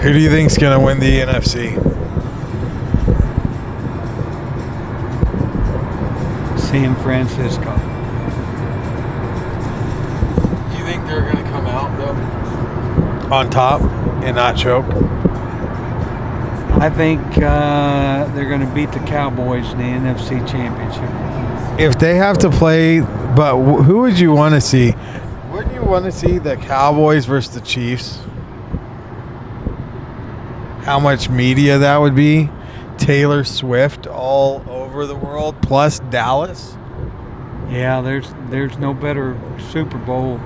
Who do you think's gonna win the NFC? San Francisco. Do you think they're gonna come out though on top and not choke? I think they're going to beat the Cowboys in the NFC Championship. If they have to play, but who would you want to see? Wouldn't you want to see the Cowboys versus the Chiefs? How much media that would be? Taylor Swift all over the world, plus Dallas. Yeah, there's no better Super Bowl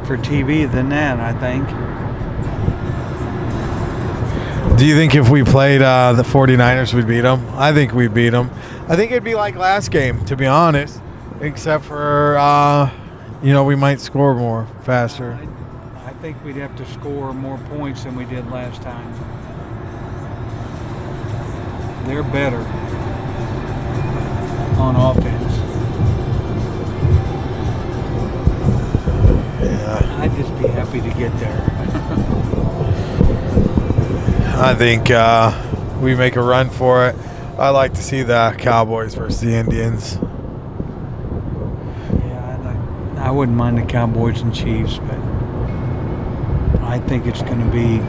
for TV than that, I think. Do you think if we played the 49ers, we'd beat them? I think we'd beat them. I think it'd be like last game, to be honest, except for, we might score more faster. I think we'd have to score more points than we did last time. They're better on offense. Yeah. I'd just be happy to get there. I think we make a run for it. I like to see the Cowboys versus the Indians. Yeah, I wouldn't mind the Cowboys and Chiefs, but I think it's going to be,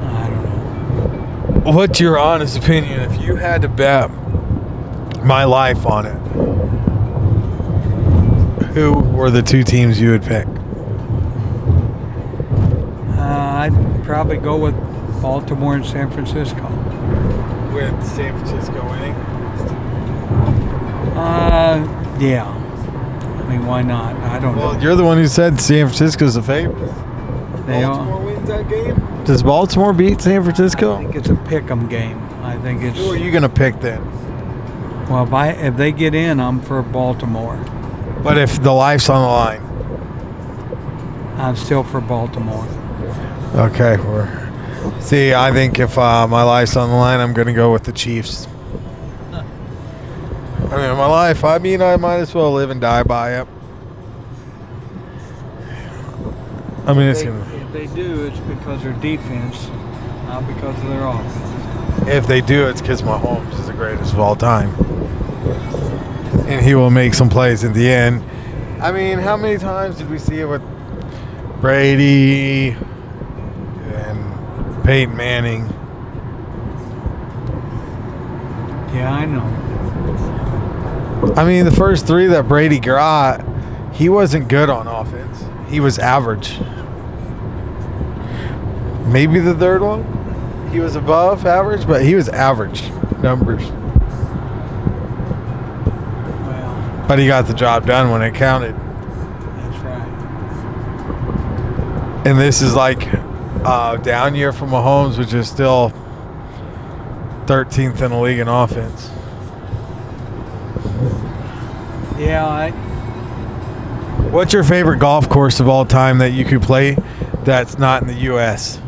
I don't know. What's your honest opinion if you had to bet my life on it? Who were the two teams you would pick? I'd probably go with Baltimore and San Francisco. With San Francisco winning? Yeah. I mean, why not? I don't know. Well, you're the one who said San Francisco's the favorite. They Baltimore wins that game? Does Baltimore beat San Francisco? I think it's a pick'em game. I think it's. Who are you going to pick then? Well, if they get in, I'm for Baltimore. But if the life's on the line? I'm still for Baltimore. Okay. See, I think if my life's on the line, I'm going to go with the Chiefs. I mean, my life, I might as well live and die by it. I mean, If they do, it's because their defense, not because of their offense. If they do, it's because Mahomes is the greatest of all time. And he will make some plays in the end. I mean, how many times did we see it with Brady and Peyton Manning? Yeah, I know. I mean, the first three that Brady got, he wasn't good on offense. He was average. Maybe the third one, he was above average, but he was average numbers. Well, But he got the job done when it counted. that's right. And this is like a down year for Mahomes, which is still 13th in the league in offense. Yeah, What's your favorite golf course of all time that you could play that's not in the U.S.?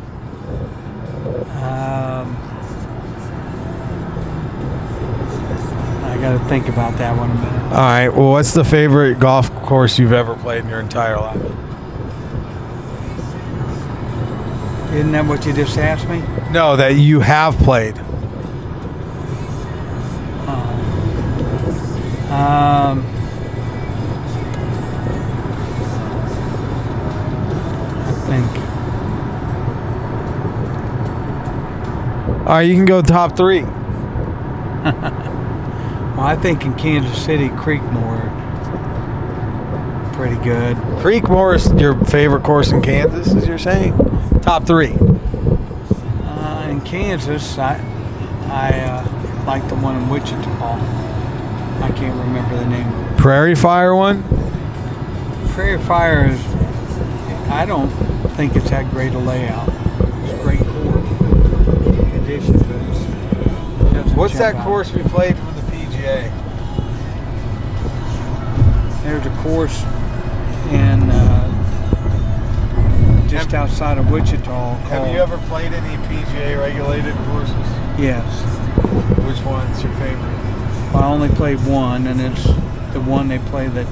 I got to think about that one a minute. All right. Well, what's the favorite golf course you've ever played in your entire life? Isn't that what you just asked me? No, that you have played. I think. All right, you can go top three. Well, I think in Kansas City, Creekmore, pretty good. Creekmore is your favorite course in Kansas, as you're saying? Top three. In Kansas, I like the one in Wichita. I can't remember the name of it. Prairie Fire one? Prairie Fire is, I don't think it's that great a layout. It's a great course. Conditions, but it doesn't What's jump that out. course we played for the PGA? There's a course in just outside of Wichita called. Have you ever played any PGA regulated courses? Yes. Which one's your favorite? I only played one, and it's the one they play that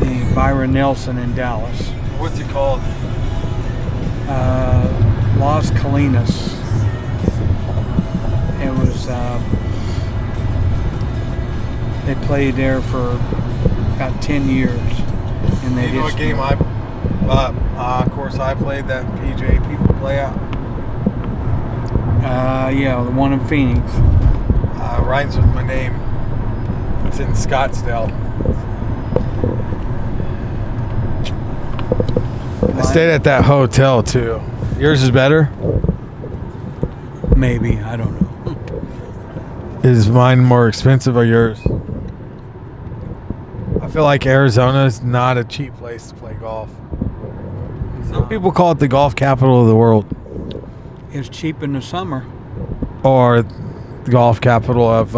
the Byron Nelson in Dallas. What's it called? Las Colinas. It was. They played there for about 10 years, and they You know what game of course I played that PJ people play out. Yeah, the one in Phoenix. Rhymes with my name. It's in Scottsdale. I stayed at that hotel too. Yours is better? Maybe, I don't know. Is mine more expensive or yours? I feel like Arizona is not a cheap place to play golf. Some people call it the golf capital of the world, It's cheap in the summer. or the golf capital of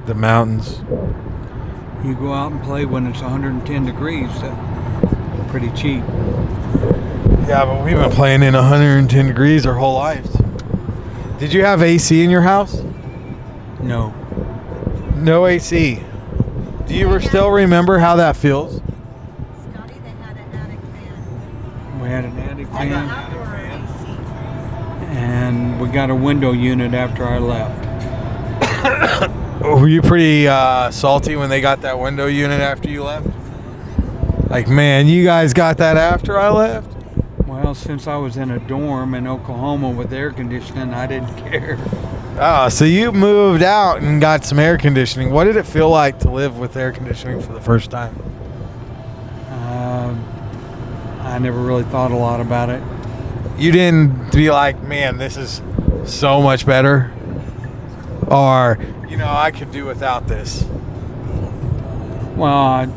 the mountains. You go out and play when it's 110 degrees. That's pretty cheap. Yeah, but we've been playing in 110 degrees our whole lives. Did you have AC in your house? No. No AC. Do you still remember how that feels? Scotty, they had an attic fan. We had an attic And fan, outdoor AC. and we got a window unit after I left. Were you pretty salty when they got that window unit after you left? Like, man, you guys got that after I left? Well, since I was in a dorm in Oklahoma with air conditioning, I didn't care. Oh, so you moved out and got some air conditioning. What did it feel like to live with air conditioning for the first time? I never really thought a lot about it. You didn't be like, man, this is so much better? Or, I could do without this. Well,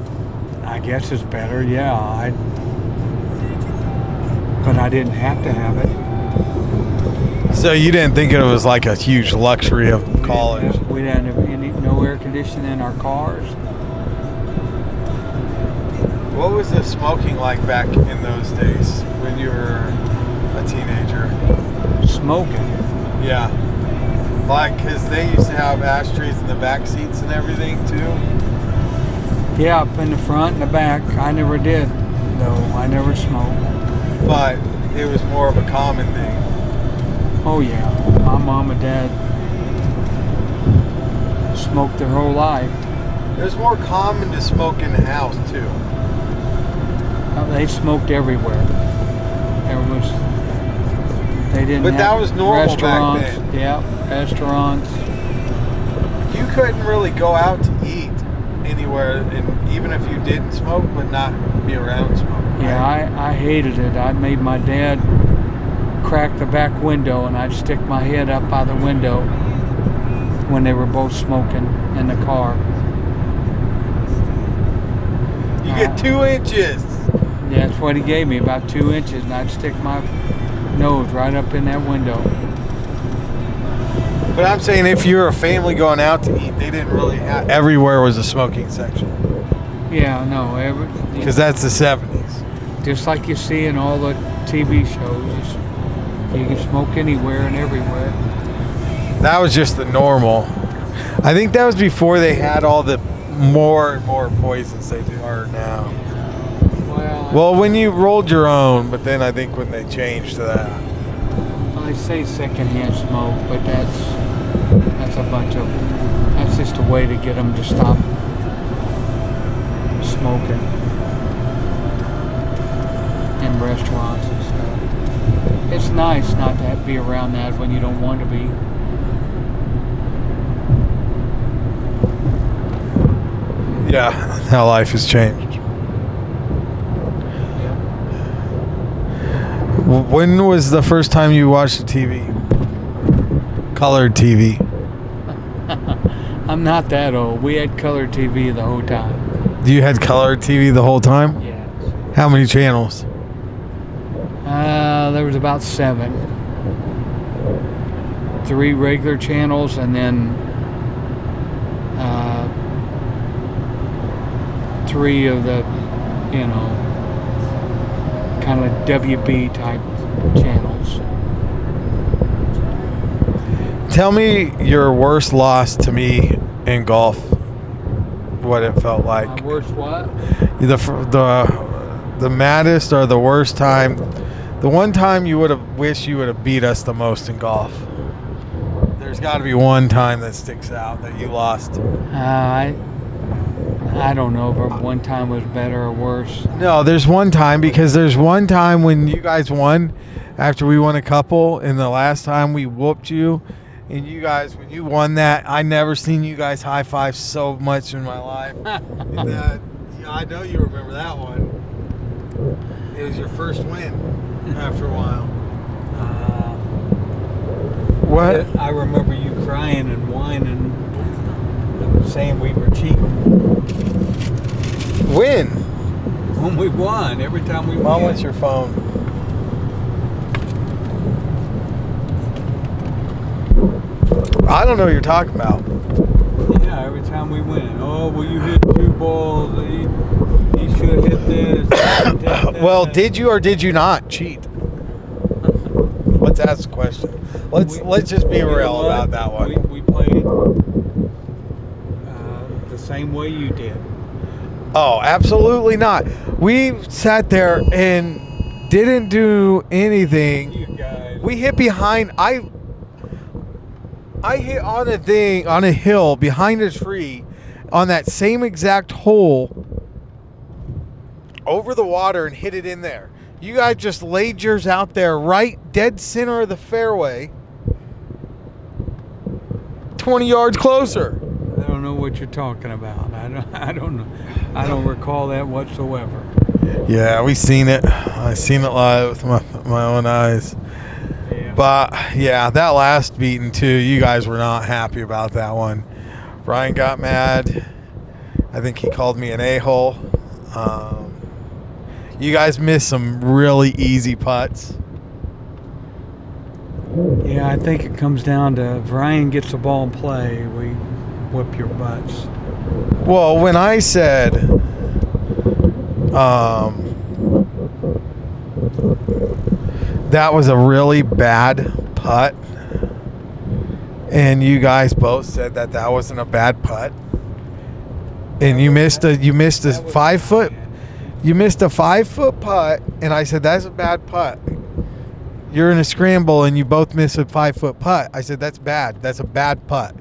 I guess it's better, yeah. But I didn't have to have it. So you didn't think it was like a huge luxury of college? We didn't have no air conditioning in our cars. What was the smoking like back in those days when you were a teenager? Smoking. Yeah. Like, because they used to have ashtrays in the back seats and everything, too. Yeah, up in the front and the back. I never did, though. I never smoked. But it was more of a common thing. Oh, yeah. My mom and dad smoked their whole life. It was more common to smoke in the house, too. They smoked everywhere. They didn't But have that was normal back restaurants. then. Yeah, restaurants. You couldn't really go out to eat anywhere, and even if you didn't smoke, but not be around smoke. Yeah, I hated it. I made my dad crack the back window, and I'd stick my head up by the window when they were both smoking in the car. You get 2 inches. Yeah, that's what he gave me, about 2 inches, and I'd stick my nose right up in that window. But I'm saying if you're a family going out to eat, they didn't really have... Everywhere was a smoking section. Yeah, no, Because that's the 70s. just like you see in all the TV shows, you can smoke anywhere and everywhere. That was just the normal. I think that was before they had all the more and more poisons they are now. Well, when you rolled your own, but then I think when they changed to that. Well, they say secondhand smoke, but that's just a way to get them to stop smoking in restaurants and stuff. It's nice not to be around that when you don't want to be. Yeah, how life has changed. When was the first time you watched the TV? Colored TV. I'm not that old. We had color TV the whole time. You had colored TV the whole time? Yes. How many channels? There was about 7. 3 regular channels, and then 3 of the, kind of WB type channels. Tell me your worst loss to me in golf. what it felt like. My worst what? The maddest or the worst time. The one time you would have wished you would have beat us the most in golf. There's got to be one time that sticks out that you lost. I don't know if one time was better or worse. No, there's one time, because there's one time when you guys won after we won a couple, and the last time we whooped you, and you guys, when you won that, I never seen you guys high five so much in my life. Yeah, I know you remember that one. It was your first win after a while. What? I remember you crying and whining and saying we were cheating. When? When we won, every time we Mom, won. what's your phone? I don't know what you're talking about. Yeah, every time we win. Oh, well, you hit 2 balls. He should have hit this. Well, did you or did you not cheat? Let's ask the question. Let's just be real about that one. We played the same way you did. Oh, absolutely not. We sat there and didn't do anything. You guys. We hit behind. I hit on a hill behind a tree on that same exact hole over the water and hit it in there. You guys just laid yours out there right dead center of the fairway, 20 yards closer. I don't know what you're talking about. I don't know. I don't recall that whatsoever. Yeah, we seen it. I seen it live with my own eyes. Yeah. But yeah, that last beating too, you guys were not happy about that one. Brian got mad. I think he called me an a-hole. You guys missed some really easy putts. Yeah, I think it comes down to if Ryan gets the ball in play, we whip your butts. Well, when I said that was a really bad putt, and you guys both said that wasn't a bad putt, and you missed a 5 foot. You missed a 5 foot putt, and I said that's a bad putt. You're in a scramble, and you both miss a 5 foot putt. I said that's bad. That's a bad putt.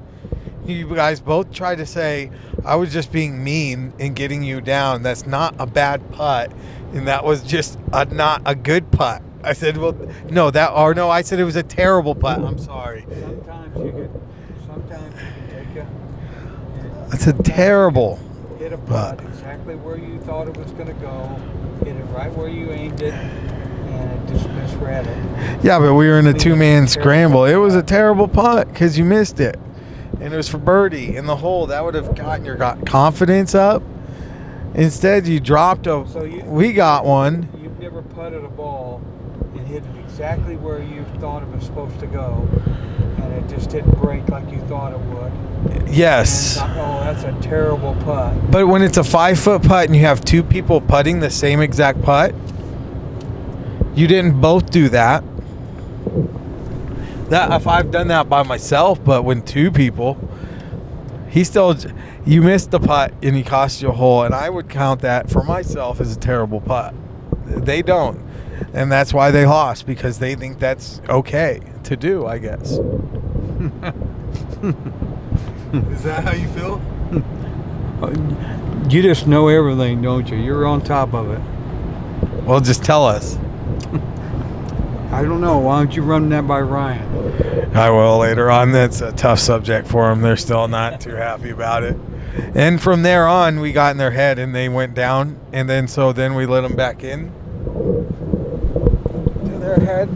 You guys both tried to say I was just being mean and getting you down. That's not a bad putt, and that was just not a good putt. I said, well, no, I said it was a terrible putt. I'm sorry. Sometimes you can take a. It's a terrible. Hit a putt exactly where you thought it was going to go. Hit it right where you aimed it, and it just misread it. Yeah, but we were in a 2-man scramble. It was a terrible putt because you missed it. And it was for birdie in the hole. That would have gotten your confidence up. Instead, you dropped we got one. You've never putted a ball and hit it exactly where you thought it was supposed to go, and it just didn't break like you thought it would. Yes. And, that's a terrible putt. But when it's a 5 foot putt and you have 2 people putting the same exact putt, you didn't both do that. That if I've done that by myself, but when 2 people, you missed the putt and he cost you a hole, and I would count that for myself as a terrible putt. They don't, and that's why they lost, because they think that's okay to do, I guess. Is that how you feel? You just know everything, don't you? You're on top of it. Well, just tell us. I don't know. Why don't you run that by Ryan? I will later on. That's a tough subject for them. They're still not too happy about it. And from there on, we got in their head and they went down. And then we let them back in to their head.